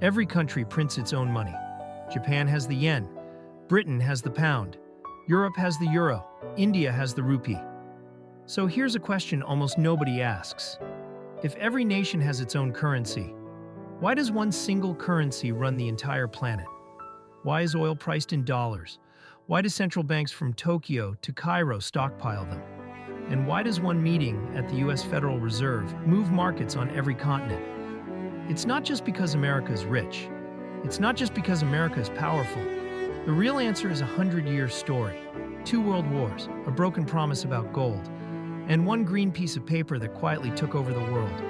Every country prints its own money. Japan has the yen, Britain has the pound, Europe has the euro, India has the rupee. So here's a question almost nobody asks. If every nation has its own currency, why does one single currency run the entire planet? Why is oil priced in dollars? Why do central banks from Tokyo to Cairo stockpile them? And why does one meeting at the US Federal Reserve move markets on every continent? It's not just because America is rich. It's not just because America is powerful. The real answer is a 100-year story. 2 world wars, a broken promise about gold, and one green piece of paper that quietly took over the world.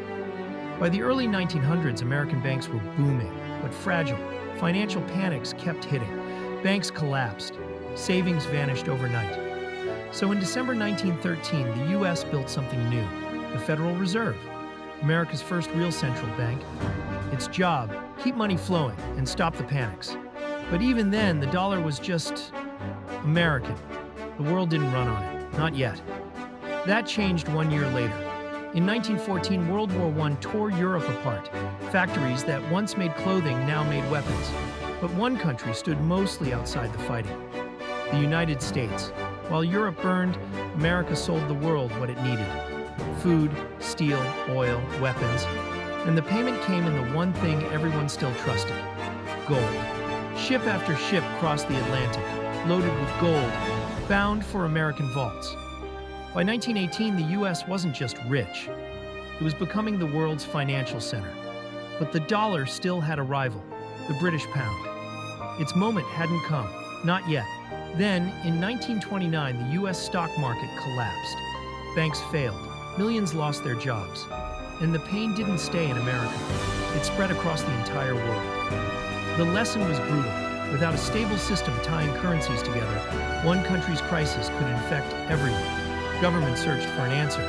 By the early 1900s, American banks were booming, but fragile. Financial panics kept hitting. Banks collapsed. Savings vanished overnight. So in December 1913, the U.S. built something new, the Federal Reserve, America's first real central bank. Its job, keep money flowing and stop the panics. But even then, the dollar was just American. The world didn't run on it, not yet. That changed 1 year later. In 1914, World War I tore Europe apart. Factories that once made clothing now made weapons. But one country stood mostly outside the fighting, the United States. While Europe burned, America sold the world what it needed: food, steel, oil, weapons. And the payment came in the one thing everyone still trusted: gold. Ship after ship crossed the Atlantic, loaded with gold, bound for American vaults. By 1918, the U.S. wasn't just rich. It was becoming the world's financial center. But the dollar still had a rival: the British pound. Its moment hadn't come, not yet. Then, in 1929, the U.S. stock market collapsed. Banks failed. Millions lost their jobs. And the pain didn't stay in America. It spread across the entire world. The lesson was brutal. Without a stable system tying currencies together, one country's crisis could infect everyone. Governments searched for an answer.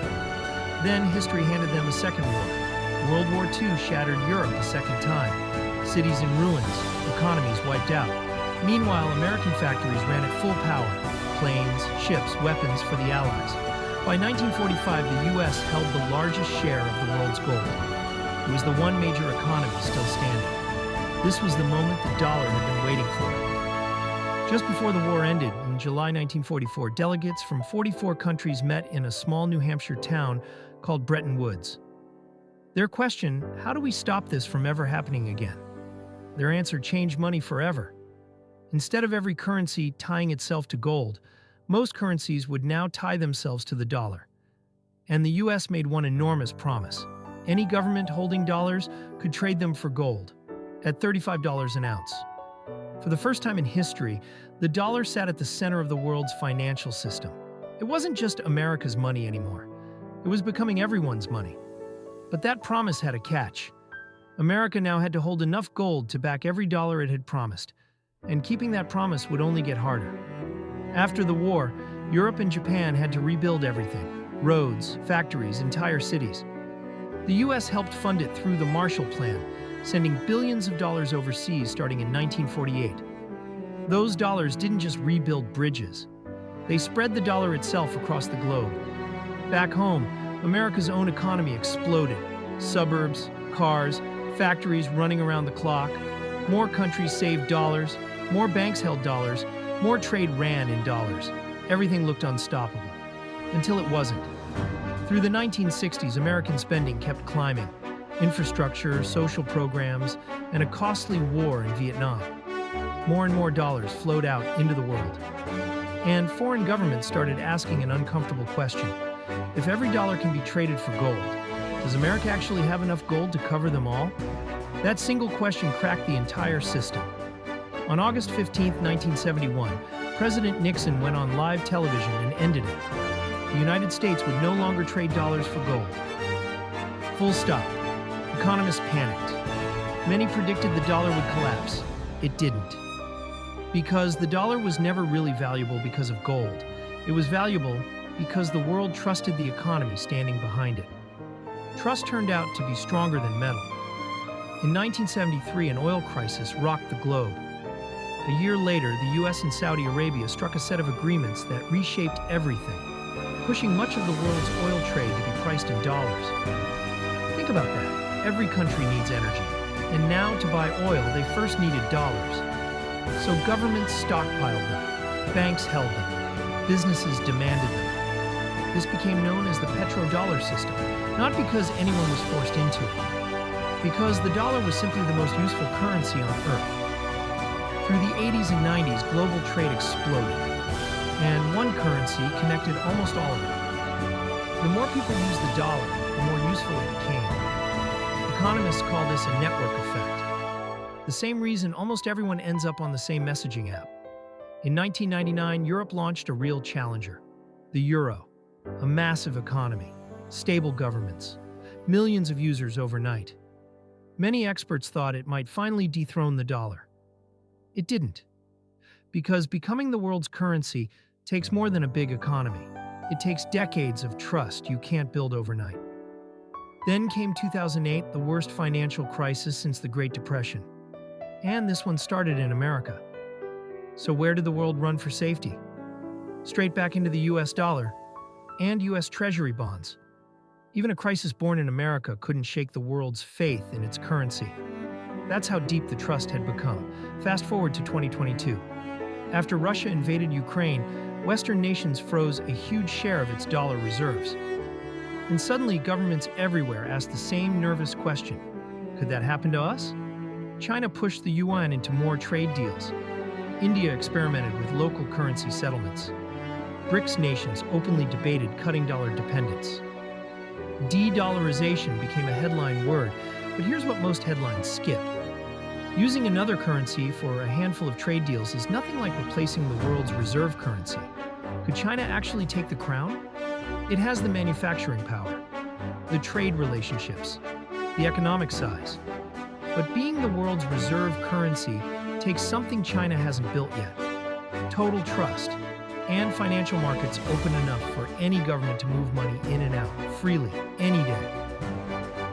Then history handed them a second war. World War II shattered Europe a second time. Cities in ruins, economies wiped out. Meanwhile, American factories ran at full power: planes, ships, weapons for the Allies. By 1945, the U.S. held the largest share of the world's gold. It was the one major economy still standing. This was the moment the dollar had been waiting for. Just before the war ended, in July 1944, delegates from 44 countries met in a small New Hampshire town called Bretton Woods. Their question: how do we stop this from ever happening again? Their answer changed money forever. Instead of every currency tying itself to gold, most currencies would now tie themselves to the dollar. And the U.S. made one enormous promise: any government holding dollars could trade them for gold, at $35 an ounce. For the first time in history, the dollar sat at the center of the world's financial system. It wasn't just America's money anymore. It was becoming everyone's money. But that promise had a catch. America now had to hold enough gold to back every dollar it had promised, and keeping that promise would only get harder. After the war, Europe and Japan had to rebuild everything: roads, factories, entire cities. The U.S. helped fund it through the Marshall Plan, sending billions of dollars overseas starting in 1948. Those dollars didn't just rebuild bridges. They spread the dollar itself across the globe. Back home, America's own economy exploded. Suburbs, cars, factories running around the clock. More countries saved dollars. More banks held dollars. More trade ran in dollars. Everything looked unstoppable. Until it wasn't. Through the 1960s, American spending kept climbing. Infrastructure, social programs, and a costly war in Vietnam. More and more dollars flowed out into the world. And foreign governments started asking an uncomfortable question: if every dollar can be traded for gold, does America actually have enough gold to cover them all? That single question cracked the entire system. On August 15, 1971, President Nixon went on live television and ended it. The United States would no longer trade dollars for gold. Full stop. Economists panicked. Many predicted the dollar would collapse. It didn't. Because the dollar was never really valuable because of gold. It was valuable because the world trusted the economy standing behind it. Trust turned out to be stronger than metal. In 1973, an oil crisis rocked the globe. A year later, the U.S. and Saudi Arabia struck a set of agreements that reshaped everything, pushing much of the world's oil trade to be priced in dollars. Think about that. Every country needs energy. And now, to buy oil, they first needed dollars. So governments stockpiled them, banks held them, businesses demanded them. This became known as the petrodollar system, not because anyone was forced into it, because the dollar was simply the most useful currency on Earth. Through the 80s and 90s, global trade exploded, and one currency connected almost all of it. The more people used the dollar, the more useful it became. Economists call this a network effect. The same reason almost everyone ends up on the same messaging app. In 1999, Europe launched a real challenger, the euro, a massive economy, stable governments, millions of users overnight. Many experts thought it might finally dethrone the dollar. It didn't, because becoming the world's currency takes more than a big economy. It takes decades of trust you can't build overnight. Then came 2008, the worst financial crisis since the Great Depression. And this one started in America. So where did the world run for safety? Straight back into the US dollar and US Treasury bonds. Even a crisis born in America couldn't shake the world's faith in its currency. That's how deep the trust had become. Fast forward to 2022. After Russia invaded Ukraine, Western nations froze a huge share of its dollar reserves. And suddenly, governments everywhere asked the same nervous question. Could that happen to us? China pushed the yuan into more trade deals. India experimented with local currency settlements. BRICS nations openly debated cutting dollar dependence. De-dollarization became a headline word, but here's what most headlines skip. Using another currency for a handful of trade deals is nothing like replacing the world's reserve currency. Could China actually take the crown? It has the manufacturing power, the trade relationships, the economic size. But being the world's reserve currency takes something China hasn't built yet: total trust, and financial markets open enough for any government to move money in and out freely, any day.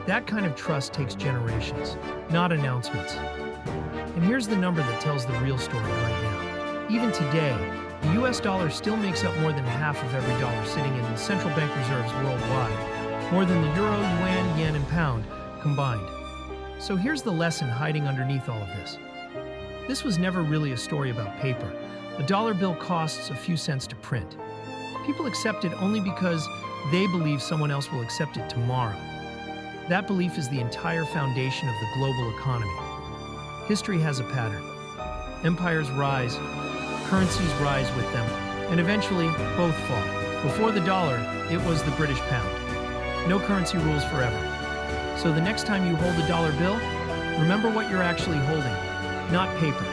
That kind of trust takes generations, not announcements. And here's the number that tells the real story right now. Even today, the US dollar still makes up more than half of every dollar sitting in the central bank reserves worldwide, more than the euro, yuan, yen, and pound combined. So here's the lesson hiding underneath all of this. This was never really a story about paper. A dollar bill costs a few cents to print. People accept it only because they believe someone else will accept it tomorrow. That belief is the entire foundation of the global economy. History has a pattern. Empires rise, currencies rise with them, and eventually both fall. Before the dollar, it was the British pound. No currency rules forever. So the next time you hold a dollar bill, remember what you're actually holding. Not paper.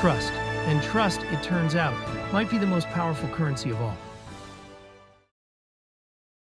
Trust. And trust, it turns out, might be the most powerful currency of all.